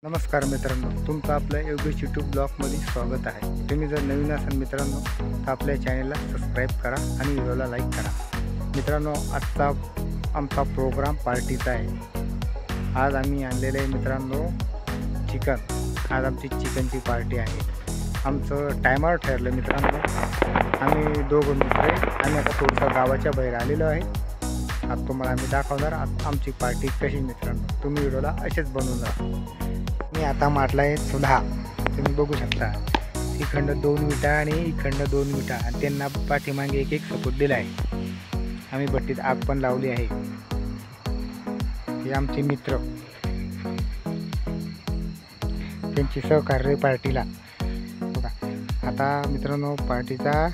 नमस्कार मित्रांनो, तुमचं आपल्या योगेश यूट्यूब ब्लॉगमध्ये स्वागत आहे। तुम्ही जर नवीन असाल मित्रांनो तर आपल्या चॅनलला सबस्क्राईब करा आणि व्हिडिओला लाईक करा। मित्रांनो, आजचा आमचा प्रोग्राम पार्टीचा आहे। आज आम्ही आणलेले आहे मित्रांनो चिकन। आज आमची चिकनची पार्टी आहे। आमचं टायमर ठरलं मित्रांनो, आम्ही दोघं मित्र आम्ही आता थोडंसं गावाच्या बाहेर आलेलो आहे। आज तुम्हाला आम्ही दाखवणार आमची पार्टी कशी। मित्रांनो, तुम्ही व्हिडिओला असेच बनवून राहा। मी आता माटला आहे सुद्धा, तुम्ही बघू शकता। इखंड 2 विटा आणि इखंड 2 विटा आणि त्यांना पाठीमागे एक सपोर्ट दिला आहे। आम्ही भट्टीत आग पण लावली आहे। हे आमचे मित्र, त्यांची सहकार्य पार्टीला बघा। आता मित्रांनो, पार्टीचा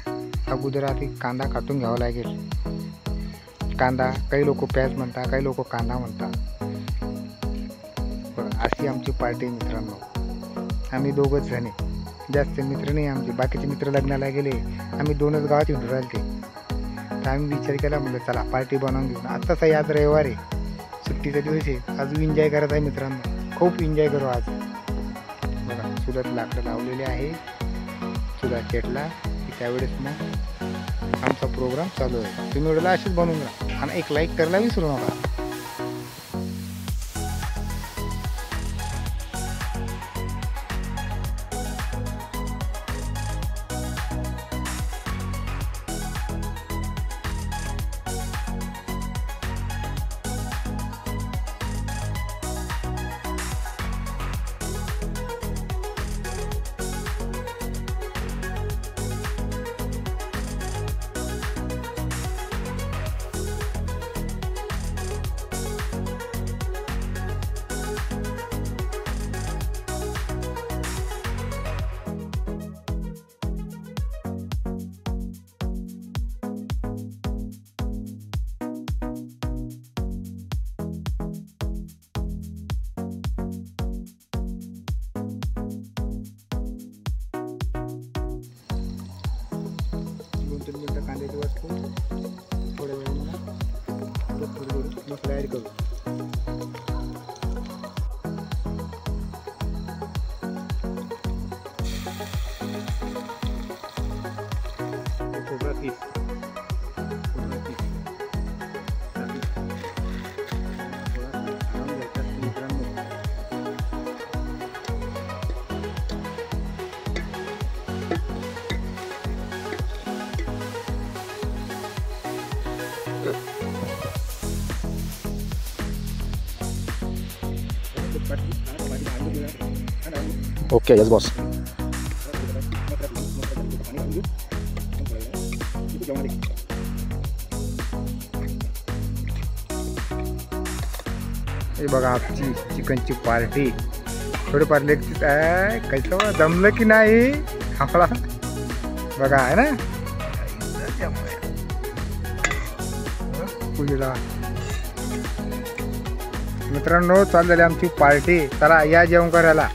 अगोदर आधी कांदा काटून घ्यावा लागेल। कांदा, काही लोक प्याज म्हणतात, काही लोक कांदा म्हणतात। अशी आमची पार्टी मित्रांनो। आम्ही दोघंच जण, जास्त मित्र नाही आमचे। बाकीचे मित्र लग्नाला गेले, आम्ही 2च गावात येऊन राहिले। तर आम्ही विचार केला, म्हणलं चला पार्टी बनवून घेऊ। आत्ताच आज रविवार आहे, सुट्टीचा दिवस आहे। आज एन्जॉय करत आहे मित्रांनो, खूप एन्जॉय करू आज। बघा, चुलात लाकडं लावलेले आहे, चुला पेटला त्यावेळेस मग आमचा प्रोग्राम चालू आहे। तुम्ही व्हिडिओला असेच बनवून घ्या आणि एक लाईक करायला विसरू नका। कांद्याची वस्तू थोड्या वेळाने थोडी मसाला ॲड करू। खोबरा पीस ओके, यस बॉस। हे बघा आमची चिकनची पार्टी। थोडीफार लेगचीच आहे, कसं जमलं की नाही आम्हाला बघा, आहे ना पूजेला। मित्रांनो, चालू झाली आमची पार्टी, चला या जेवण करायला।